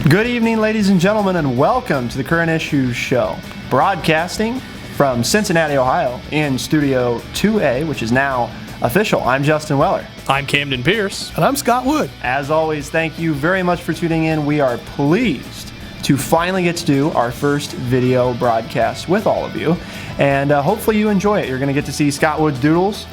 Good evening, ladies and gentlemen, and welcome to the Current Issues Show, broadcasting from Cincinnati, Ohio, in Studio 2A, which is now official. I'm Justin Weller. I'm Camden Pierce. And I'm Scott Wood. As always, thank you very much for tuning in. We are pleased to finally get to do our first video broadcast with all of you, and hopefully you enjoy it. You're going to get to see Scott Wood's doodles.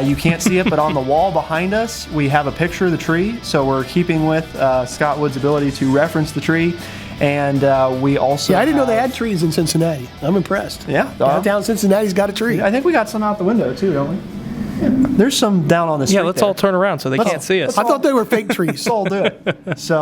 You can't see it, but on the wall behind us, we have a picture of the tree. So we're keeping with Scott Wood's ability to reference the tree. And we also I didn't know they had trees in Cincinnati. I'm impressed. Yeah. Downtown Cincinnati's got a tree. I think we got some out the window, too, don't we? Yeah. There's some down on the street. Yeah, let's all turn around so they can't see us. I thought they were fake trees. So I'll do it. So,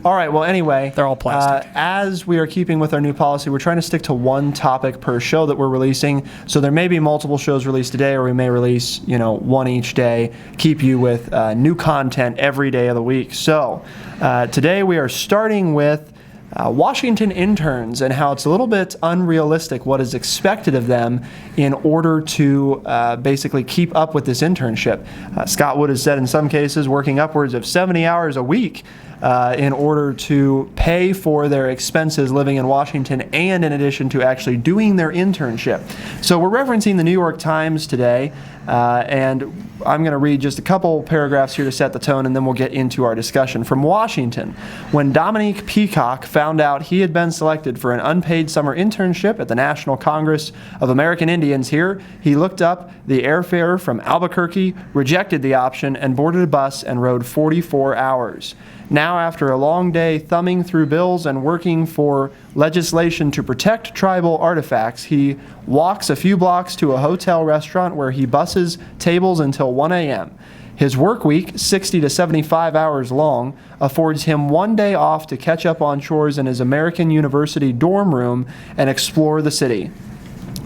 all right. Well, anyway. They're all plastic. As we are keeping with our new policy, we're trying to stick to one topic per show that we're releasing. So there may be multiple shows released today, or we may release, one each day. Keep you with new content every day of the week. So today we are starting with Washington interns and how it's a little bit unrealistic what is expected of them in order to basically keep up with this internship. Scott Wood has said in some cases working upwards of 70 hours a week in order to pay for their expenses living in Washington, and in addition to actually doing their internship. So we're referencing the New York Times today, and I'm going to read just a couple paragraphs here to set the tone, and then we'll get into our discussion. From Washington, when Dominique Peacock found out he had been selected for an unpaid summer internship at the National Congress of American Indians here, he looked up the airfare from Albuquerque, rejected the option, and boarded a bus and rode 44 hours. Now, after a long day thumbing through bills and working for legislation to protect tribal artifacts, he walks a few blocks to a hotel restaurant where he busses tables until 1 a.m. His work week, 60 to 75 hours long, affords him one day off to catch up on chores in his American University dorm room and explore the city.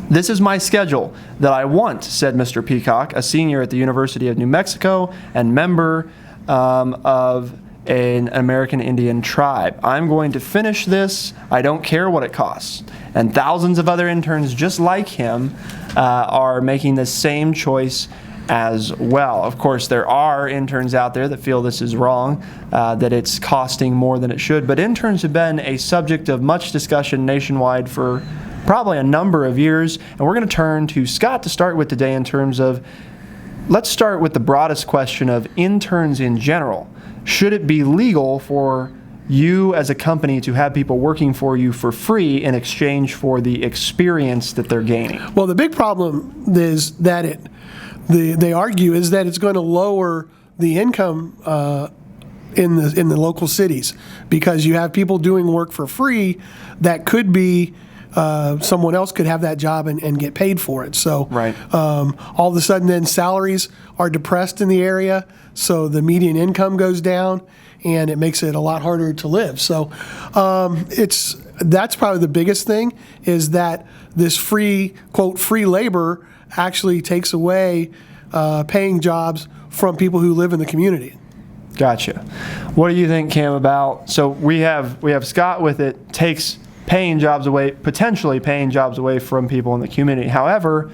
"This is my schedule that I want," said Mr. Peacock, a senior at the University of New Mexico and member of an American Indian tribe. "I'm going to finish this. I don't care what it costs." And thousands of other interns just like him are making the same choice as well. Of course, there are interns out there that feel this is wrong, that it's costing more than it should. But interns have been a subject of much discussion nationwide for probably a number of years. And we're going to turn to Scott to start with today in terms of, let's start with the broadest question of interns in general. Should it be legal for you as a company to have people working for you for free in exchange for the experience that they're gaining? Well, the big problem is that they argue is that it's going to lower the income in the local cities, because you have people doing work for free that could be someone else could have that job and get paid for it. So right. All of a sudden then salaries are depressed in the area, so the median income goes down, and it makes it a lot harder to live. So that's probably the biggest thing, is that this free, quote, free labor actually takes away paying jobs from people who live in the community. Gotcha. What do you think, Cam, about, so we have Scott with it, takes paying jobs away, potentially paying jobs away from people in the community. However,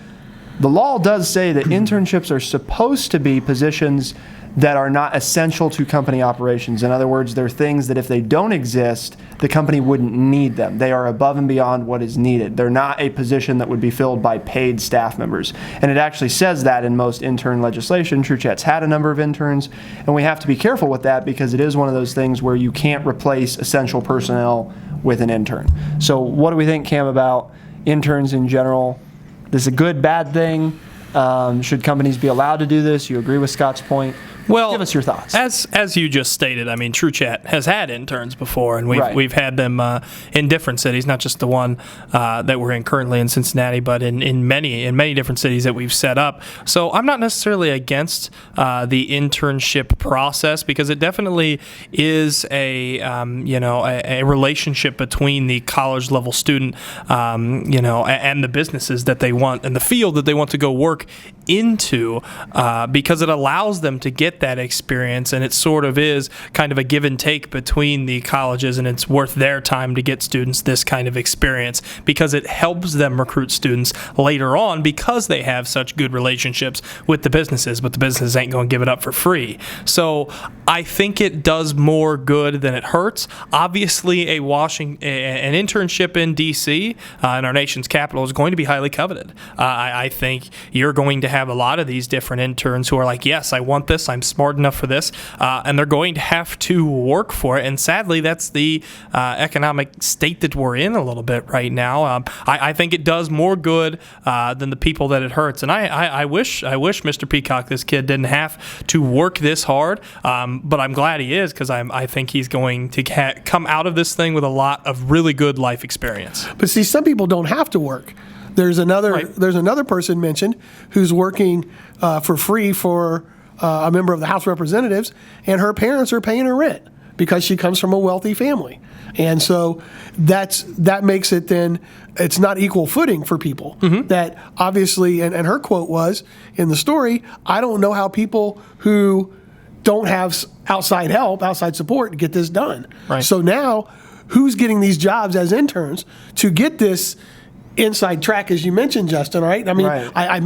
the law does say that internships are supposed to be positions that are not essential to company operations. In other words, they're things that if they don't exist, the company wouldn't need them. They are above and beyond what is needed. They're not a position that would be filled by paid staff members. And it actually says that in most intern legislation. True Chat's had a number of interns, and we have to be careful with that because it is one of those things where you can't replace essential personnel with an intern. So what do we think, Cam, about interns in general? This is a good, bad thing? Should companies be allowed to do this? You agree with Scott's point? Well, give us your thoughts. As you just stated, I mean, True Chat has had interns before, and we've had them in different cities, not just the one that we're in currently in Cincinnati, but in many different cities that we've set up. So I'm not necessarily against the internship process, because it definitely is a relationship between the college level student, and the businesses that they want and the field that they want to go work into because it allows them to get that experience, and it sort of is kind of a give and take between the colleges, and it's worth their time to get students this kind of experience because it helps them recruit students later on because they have such good relationships with the businesses, but the businesses ain't going to give it up for free. So I think it does more good than it hurts. Obviously, an internship in D.C., in our nation's capital, is going to be highly coveted. I think you're going to have a lot of these different interns who are like, yes, I want this, I'm smart enough for this, and they're going to have to work for it. And sadly, that's the economic state that we're in a little bit right now. I think it does more good than the people that it hurts. And I wish Mr. Peacock, this kid, didn't have to work this hard, but I'm glad he is because I think he's going to come out of this thing with a lot of really good life experience. But see, some people don't have to work. There's another person mentioned who's working for free for a member of the House of Representatives, and her parents are paying her rent because she comes from a wealthy family. And so that makes it then, it's not equal footing for people. Mm-hmm. That obviously, and her quote was in the story, I don't know how people who don't have outside help, outside support, get this done. Right. So now, who's getting these jobs as interns to get this inside track, as you mentioned, Justin, right? I mean, right. I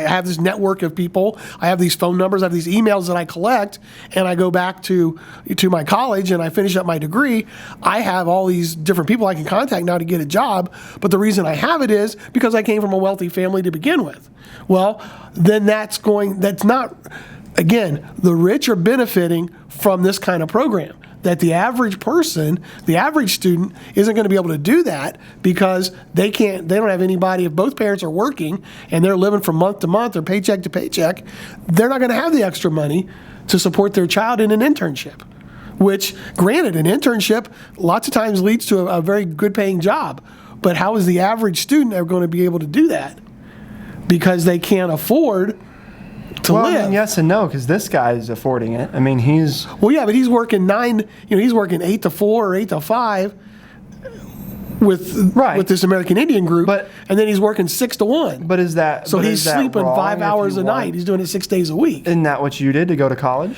have this network of people. I have these phone numbers. I have these emails that I collect, and I go back to my college and I finish up my degree. I have all these different people I can contact now to get a job, but the reason I have it is because I came from a wealthy family to begin with. Well, then again, the rich are benefiting from this kind of program. That the average person, the average student, isn't going to be able to do that because they don't have anybody. If both parents are working and they're living from month to month or paycheck to paycheck, they're not going to have the extra money to support their child in an internship. Which, granted, an internship lots of times leads to a very good paying job. But how is the average student ever going to be able to do that? Because they can't afford to live. I mean, yes and no, because this guy's affording it. I mean, he's... Well, yeah, but he's working he's working 8 to 4 or 8 to 5 with this American Indian group, and then he's working 6 to 1. But is that... So he's sleeping 5 hours a night. He's doing it 6 days a week. Isn't that what you did to go to college?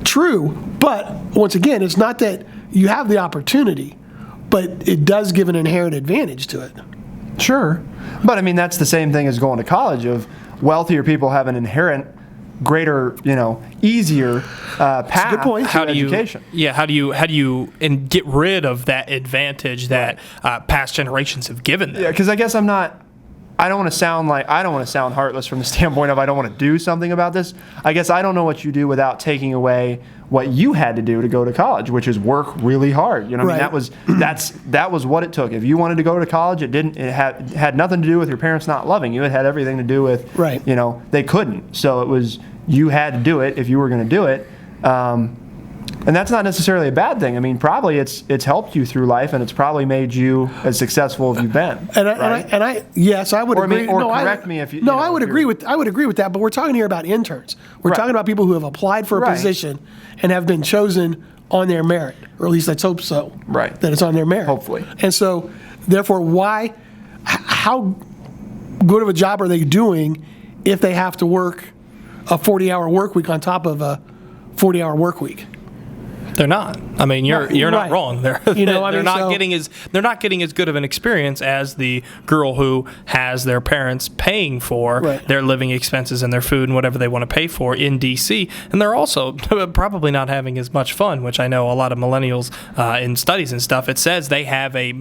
True, but once again, it's not that you have the opportunity, but it does give an inherent advantage to it. Sure. But, I mean, that's the same thing as going to college of... Wealthier people have an inherent greater, easier path good point. to education. How do you get rid of that advantage that past generations have given them? Yeah, because I guess I don't want to sound heartless from the standpoint of I don't want to do something about this. I guess I don't know what you do without taking away what you had to do to go to college, which is work really hard. I mean, that was what it took. If you wanted to go to college, it had nothing to do with your parents not loving you. It had everything to do with they couldn't. So it was you had to do it if you were going to do it. And that's not necessarily a bad thing. I mean, probably it's helped you through life, and it's probably made you as successful as you've been. Yes, I would agree. Correct me if you. No, I would agree with that. But we're talking here about interns. We're talking about people who have applied for a position and have been chosen on their merit, or at least let's hope so. Right. That it's on their merit. Hopefully. And so, therefore, how good of a job are they doing if they have to work a 40-hour work week on top of a 40-hour work week? They're not. I mean, you're not wrong. They're not getting as good of an experience as the girl who has their parents paying for their living expenses and their food and whatever they want to pay for in D.C. And they're also probably not having as much fun, which I know a lot of millennials in studies and stuff. It says they have a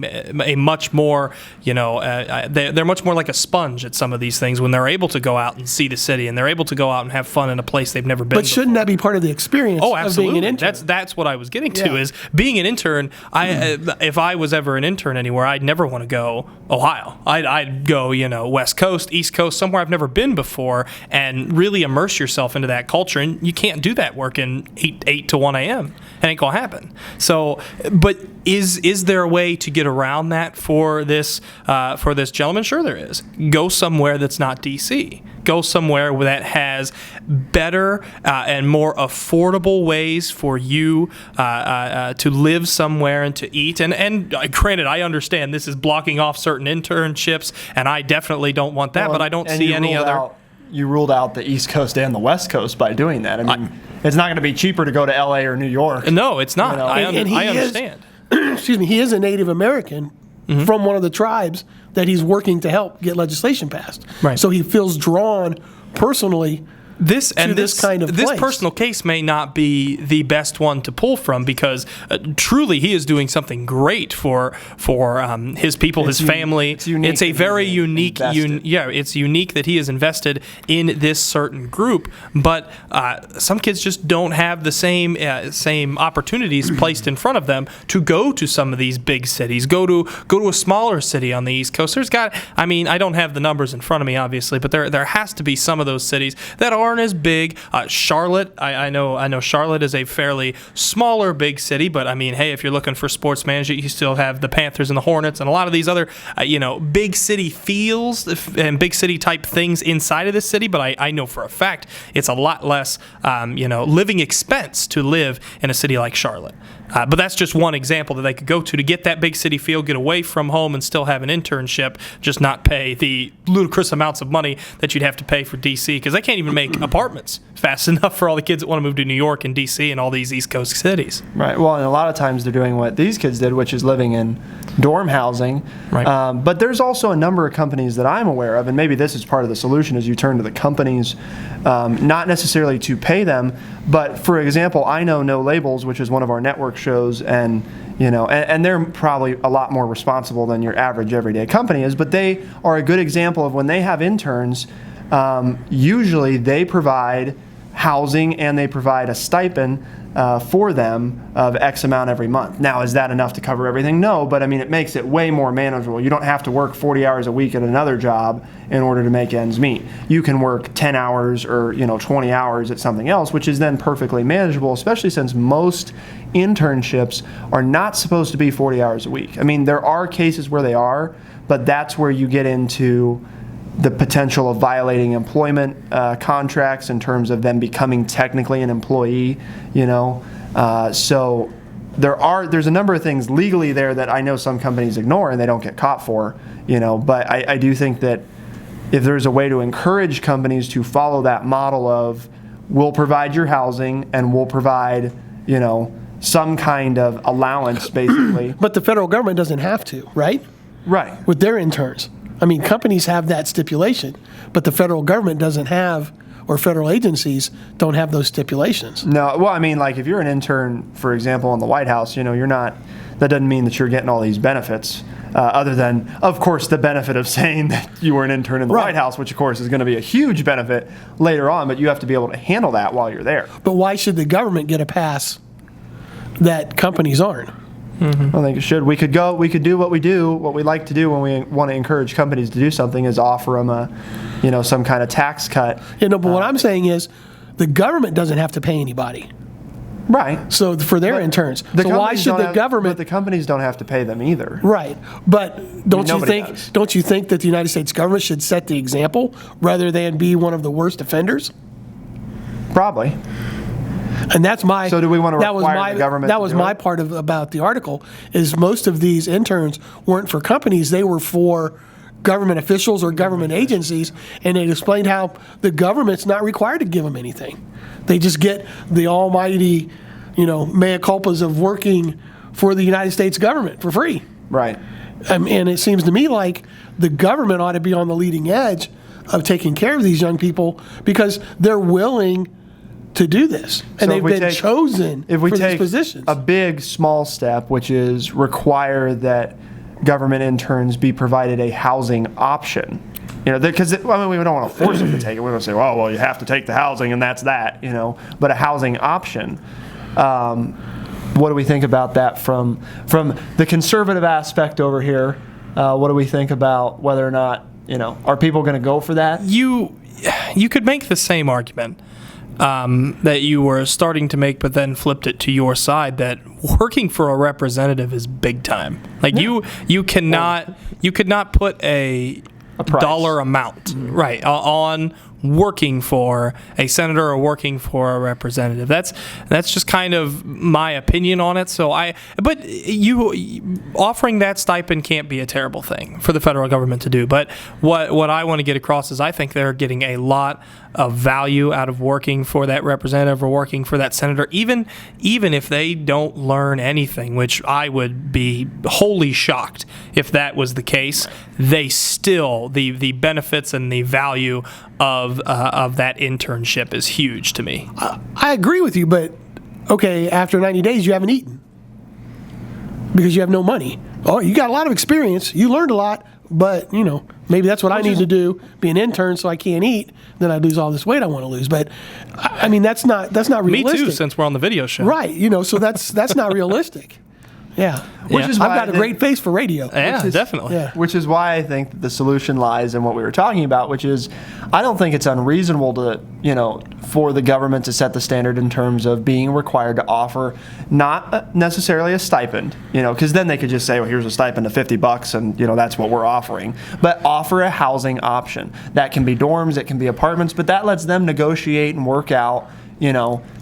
much more, they're much more like a sponge at some of these things when they're able to go out and see the city and they're able to go out and have fun in a place they've never been. But shouldn't that be part of the experience? Oh, absolutely. Of being an intern? That's what I was getting to is being an intern. If I was ever an intern anywhere, I'd never want to go Ohio. I'd go, West Coast, East Coast, somewhere I've never been before, and really immerse yourself into that culture. And you can't do that working 8 to 1 a.m. It ain't gonna happen. So, but is there a way to get around that for this gentleman? Sure, there is. Go somewhere that's not D.C. Go somewhere that has better and more affordable ways for you to live somewhere and to eat. And granted, I understand this is blocking off certain internships, and I definitely don't want that. But I don't see any other. you ruled out the East Coast and the West Coast by doing that. I mean, it's not going to be cheaper to go to L.A. or New York. No, it's not. You know? I And he understand. Excuse me, he is a Native American from one of the tribes that he's working to help get legislation passed. Right. So he feels drawn personally This kind of this place. personal case may not be the best one to pull from because truly he is doing something great for his people, his family. It's unique It's a that very he's unique. invested. It's unique that he is invested in this certain group. But some kids just don't have the same opportunities placed in front of them to go to some of these big cities. Go to a smaller city on the East Coast. I don't have the numbers in front of me, obviously, but there has to be some of those cities that aren't as big. Charlotte, I know Charlotte is a fairly smaller big city, but I mean, hey, if you're looking for sports management, you still have the Panthers and the Hornets and a lot of these other, big city feels and big city type things inside of this city. But I know for a fact it's a lot less, living expense to live in a city like Charlotte. But that's just one example that they could go to get that big city feel, get away from home, and still have an internship, just not pay the ludicrous amounts of money that you'd have to pay for D.C. because they can't even make apartments fast enough for all the kids that want to move to New York and D.C. and all these East Coast cities. Right. Well, and a lot of times they're doing what these kids did, which is living in dorm housing. Right. But there's also a number of companies that I'm aware of, and maybe this is part of the solution, is you turn to the companies, not necessarily to pay them, but for example, I know No Labels, which is one of our network shows, and and they're probably a lot more responsible than your average everyday company is, but they are a good example of when they have interns, usually they provide housing and they provide a stipend for them of X amount every month. Now, is that enough to cover everything? No, but I mean, it makes it way more manageable. You don't have to work 40 hours a week at another job in order to make ends meet. You can work 10 hours or 20 hours at something else, which is then perfectly manageable, especially since most internships are not supposed to be 40 hours a week. I mean, there are cases where they are, but that's where you get into the potential of violating employment contracts in terms of them becoming technically an employee, so there's a number of things legally there that I know some companies ignore and they don't get caught for, but I do think that if there's a way to encourage companies to follow that model of we'll provide your housing and we'll provide, some kind of allowance basically. But the federal government doesn't have to, right? Right. With their interns. I mean, companies have that stipulation, but the federal government doesn't have, or federal agencies don't have those stipulations. No, well, I mean, like if you're an intern, for example, in the White House, you're not, that doesn't mean that you're getting all these benefits, other than, of course, the benefit of saying that you were an intern in the White House, which, of course, is going to be a huge benefit later on, but you have to be able to handle that while you're there. But why should the government get a pass that companies aren't? Mm-hmm. I think it should. We could do what we like to do when we want to encourage companies to do something is offer them some kind of tax cut. But what I'm saying is the government doesn't have to pay anybody. Right. So for their interns. So why should the government? But the companies don't have to pay them either. Right. But don't you think that the United States government should set the example rather than be one of the worst offenders? Probably. And that's my. So do we want to require the government? That was my part about the article. Is most of these interns weren't for companies; they were for government officials or government agencies, and it explained how the government's not required to give them anything. They just get the almighty, mea culpas of working for the United States government for free. Right. And it seems to me like the government ought to be on the leading edge of taking care of these young people because they're willing to do this, and they've been chosen for these positions. A big, small step, which is require that government interns be provided a housing option. Because we don't want to force them to take it. We don't say, well, you have to take the housing, and that's that. But a housing option. What do we think about that from the conservative aspect over here? What do we think about whether or not are people going to go for that? You could make the same argument. That you were starting to make, but then flipped it to your side. That working for a representative is big time. Like you could not put a dollar amount right on working for a senator or working for a representative. That's just kind of my opinion on it. But you offering that stipend can't be a terrible thing for the federal government to do. But what I want to get across is I think they're getting a lot of value out of working for that representative or working for that senator, even if they don't learn anything, which I would be wholly shocked if that was the case. They still, the benefits and the value of that internship is huge to me. I agree with you, but okay, after 90 days you haven't eaten because you have no money. Oh, you got a lot of experience, you learned a lot, but maybe that's what I need to do, be an intern so I can't eat, then I lose all this weight I want to lose. But I mean, that's not realistic. Me too, since we're on the video show. Right, so that's not realistic. Yeah. Which is why I've got a great face for radio. Yeah, definitely. Yeah. Which is why I think that the solution lies in what we were talking about, which is I don't think it's unreasonable to, for the government to set the standard in terms of being required to offer not necessarily a stipend, because then they could just say, well, here's a stipend of $50 and, that's what we're offering. But offer a housing option. That can be dorms, it can be apartments, but that lets them negotiate and work out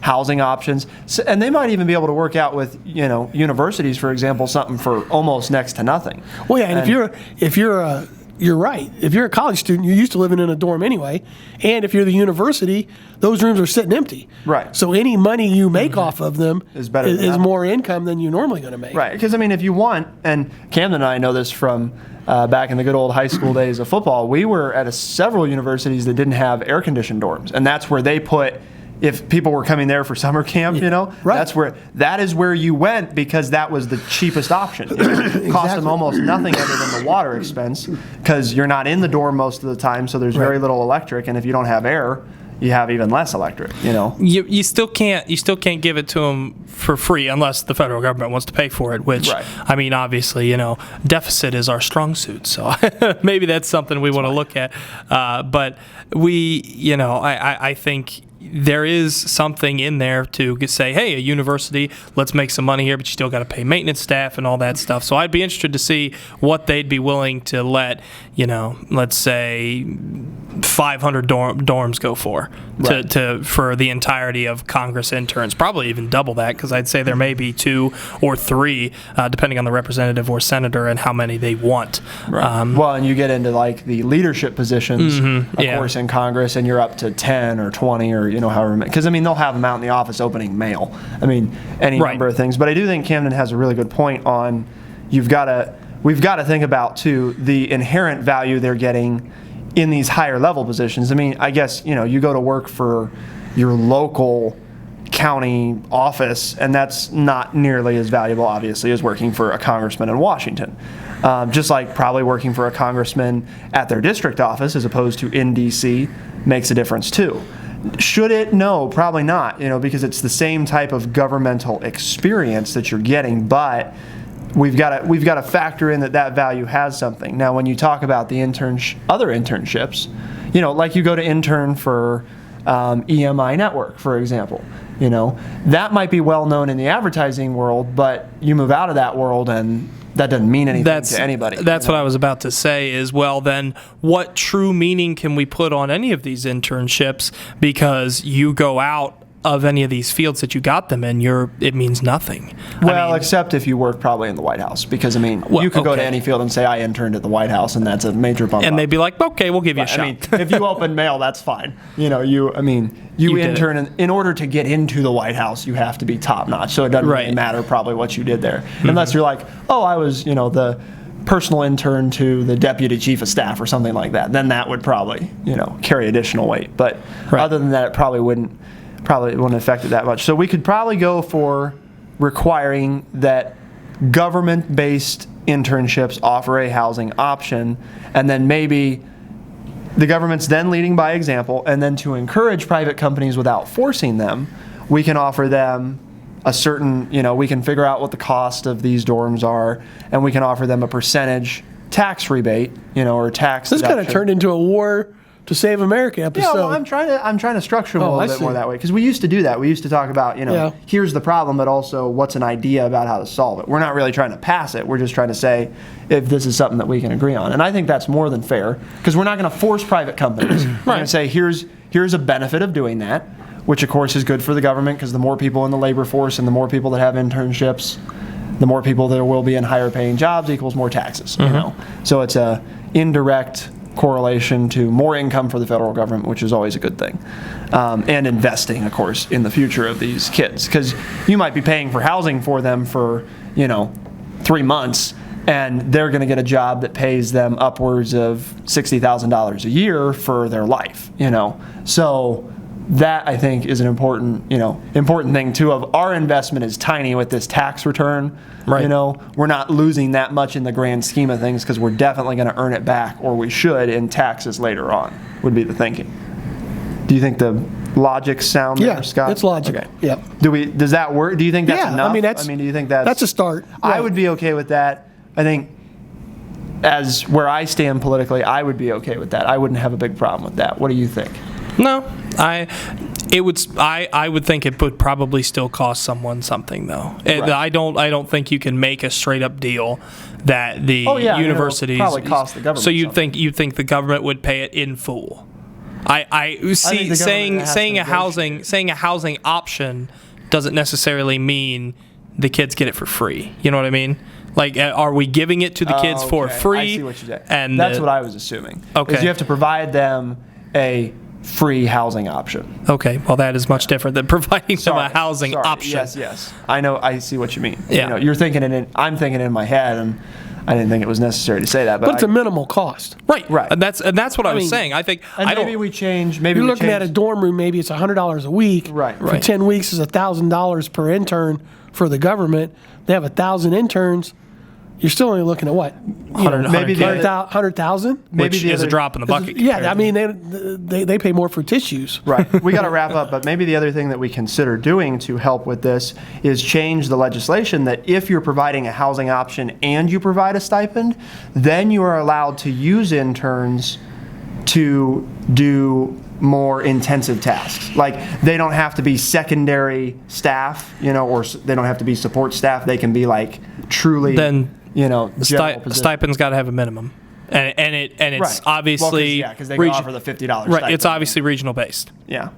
housing options. So, and they might even be able to work out with, universities, for example, something for almost next to nothing. Well, yeah, and you're right. If you're a college student, you're used to living in a dorm anyway. And if you're the university, those rooms are sitting empty. Right. So any money you make off of them is better is more income than you're normally going to make. Right. Because, if you want, and Camden and I know this from back in the good old high school days of football, we were at several universities that didn't have air-conditioned dorms. And that's where they put, if people were coming there for summer camp, right. that is where you went because that was the cheapest option. It cost them almost nothing other than the water expense because you're not in the dorm most of the time, so there's very little electric, and if you don't have air, you have even less electric. You still can't give it to them for free unless the federal government wants to pay for it. Which obviously, deficit is our strong suit, so maybe that's something we want to look at. But I think there is something in there to say, hey, a university, let's make some money here, but you still got to pay maintenance staff and all that stuff. So I'd be interested to see what they'd be willing to let, let's say 500 dorms go for for the entirety of Congress interns. Probably even double that, because I'd say there may be 2 or 3, depending on the representative or senator and how many they want. Right. Well, and you get into like the leadership positions, of course, in Congress, and you're up to 10 or 20 or however many. Because they'll have them out in the office opening mail. Any number of things. But I do think Camden has a really good point on we've got to think about too the inherent value they're getting in these higher level positions. I guess you go to work for your local county office, and that's not nearly as valuable, obviously, as working for a congressman in Washington. Just like probably working for a congressman at their district office as opposed to in D.C. makes a difference too. Should it? No, probably not, because it's the same type of governmental experience that you're getting, but we've got to factor in that value has something. Now, when you talk about the other internships, like you go to intern for EMI Network, for example, that might be well known in the advertising world, but you move out of that world and that doesn't mean anything to anybody. That's what I was about to say is, well, then what true meaning can we put on any of these internships? Because you go out of any of these fields that you got them in, it means nothing. Well, except if you work probably in the White House, because you could go to any field and say I interned at the White House, and that's a major bump. And they'd be like, okay, we'll give you a shot. If you open mail, that's fine. You intern in order to get into the White House, you have to be top notch. So it doesn't really matter probably what you did there, unless you're like, oh, I was the personal intern to the deputy chief of staff or something like that. Then that would probably carry additional weight. But other than that, it probably wouldn't affect it that much. So we could probably go for requiring that government-based internships offer a housing option, and then maybe the government's then leading by example, and then to encourage private companies without forcing them, we can offer them a certain, we can figure out what the cost of these dorms are, and we can offer them a percentage tax rebate, or tax This deduction. kind of turned into a war to save America episode. Yeah, well, I'm trying to structure it a little bit more that way, because we used to do that. We used to talk about, here's the problem, but also what's an idea about how to solve it. We're not really trying to pass it. We're just trying to say if this is something that we can agree on. And I think that's more than fair, because we're not going to force private companies. We're going to say, here's here's a benefit of doing that, which of course is good for the government because the more people in the labor force and the more people that have internships, the more people there will be in higher paying jobs equals more taxes. You know, so it's a indirect correlation to more income for the federal government, which is always a good thing. And investing, of course, in the future of these kids, because you might be paying for housing for them for 3 months, and they're going to get a job that pays them upwards of $60,000 a year for their life. So that I think is an important thing too. Of our investment is tiny with this tax return. Right. We're not losing that much in the grand scheme of things because we're definitely going to earn it back, or we should, in taxes later on. Would be the thinking. Do you think the logic's sound there, Scott? It's logical. Okay. Yep. Does that work? Do you think that's Yeah, enough? do you think that's a start? I Right. would be okay with that. I think, as where I stand politically, I would be okay with that. I wouldn't have a big problem with that. What do you think? No, I would think it would probably still cost someone something though. Right. I don't think you can make a straight up deal that the universities it'll probably cost the government So something. you think the government would pay it in full? I see the saying government has saying to a housing option doesn't necessarily mean the kids get it for free. You know what I mean? Like, are we giving it to the kids for Okay. free? I see what you're saying. And that's what I was assuming. Okay. Is you have to provide them a free housing option. Okay, well that is much different than providing them a housing option. Yes. I know. I see what you mean. Yeah. You're thinking it in. I'm thinking in my head, and I didn't think it was necessary to say that. But it's a minimal cost. Right. Right. And that's what I was mean, saying. I think And I don't. maybe we change. Maybe You're we looking change, at a dorm room, maybe it's $100 a week. Right. For Right. 10 weeks is $1,000 per intern for the government. They have 1,000 interns. You're still only looking at what? Maybe the other- 100,000? maybe which the is a other- drop in the bucket. Yeah, I mean, they pay more for tissues. Right. We got to wrap up, but maybe the other thing that we consider doing to help with this is change the legislation that if you're providing a housing option and you provide a stipend, then you are allowed to use interns to do more intensive tasks. Like, they don't have to be secondary staff, or they don't have to be support staff. They can be like truly, Then general position. stipend's got to have a minimum, and it's Right. obviously because they can offer the $50 right. stipend. It's obviously regional based. Yeah.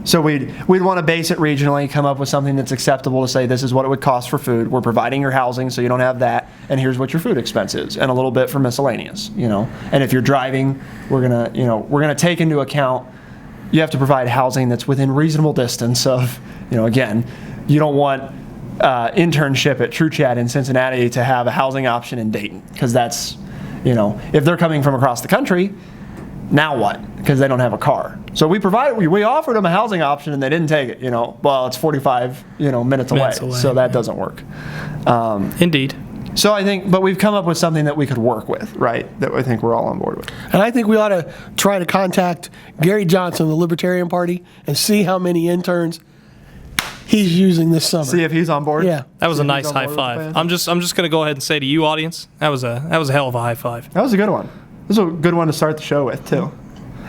So we'd want to base it regionally, come up with something that's acceptable to say this is what it would cost for food. We're providing your housing, so you don't have that, and here's what your food expense is, and a little bit for miscellaneous, And if you're driving, we're gonna take into account you have to provide housing that's within reasonable distance of, again, you don't want internship at True Chat in Cincinnati to have a housing option in Dayton, because that's, if they're coming from across the country, now what? Because they don't have a car. So we offered them a housing option and they didn't take it. Well, it's 45 minutes away, so that doesn't work. Indeed. So I think, but we've come up with something that we could work with, right? That I think we're all on board with. And I think we ought to try to contact Gary Johnson of the Libertarian Party and see how many interns he's using this summer. See if he's on board. Yeah. That was See a if nice he's on high board with the five. plan? I'm just going to go ahead and say to you, audience, that was a hell of a high five. That was a good one. This is a good one to start the show with too.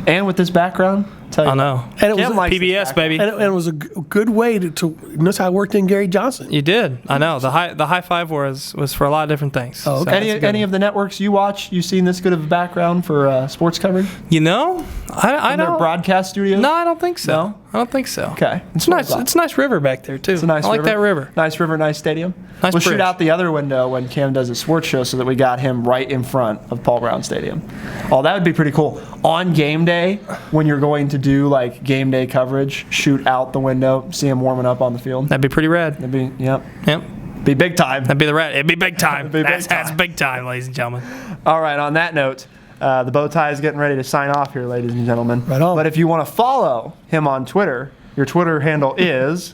And with this background, tell you I know. And it was Kim likes this PBS, background. baby. And it was a good way to notice how it worked in Gary Johnson. You did. I know. The high five was for a lot of different things. Oh, okay. So that's a good Any one. of the networks you watch, you seen this good of a background for sports coverage? I In their don't. broadcast studios? No, I don't think so. No? I don't think so. Okay. It's nice. It's a nice river back there too. It's a nice I like that river. Nice river, nice stadium. Nice we'll shoot bridge. out the other window when Cam does his sports show so that we got him right in front of Paul Brown Stadium. Oh, that would be pretty cool. On game day, when you're going to do like game day coverage, shoot out the window, see him warming up on the field. That'd be pretty rad. That'd be, yep. Yep. Be big time. That'd be the rad. It'd be big time. be big That's time. big time, ladies and gentlemen. All right, on that note, the bow tie is getting ready to sign off here, ladies and gentlemen. Right on. But if you want to follow him on Twitter, your Twitter handle is...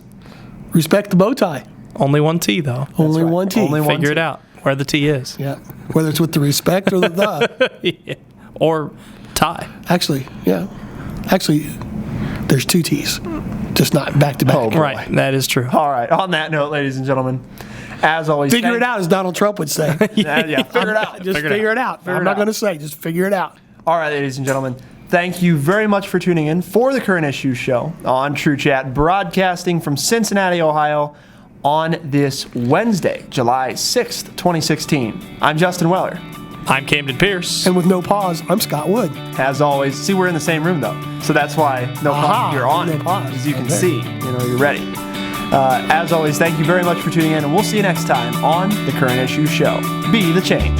Respect the bow tie. Only one T though. Only right. one T. Only one Figure T. it out where the T is. Yeah. Whether it's with the respect or the. Yeah. Or tie. Actually, yeah. Actually, there's two T's, just not back to back. Oh, boy. Right. That is true. All right, on that note, ladies and gentlemen, as always... Figure it out, as Donald Trump would say. Yeah, figure it out. Just figure it out. Figure I'm it not out. going to say. Just figure it out. All right, ladies and gentlemen, thank you very much for tuning in for the Current Issues Show on True Chat, broadcasting from Cincinnati, Ohio, on this Wednesday, July 6th, 2016. I'm Justin Weller. I'm Camden Pierce. And with no pause, I'm Scott Wood. As always, see, we're in the same room though, so that's why no pause. You're on no it, pause. as you can Okay. see. You're ready. As always, thank you very much for tuning in, and we'll see you next time on the Current Issues Show. Be the change.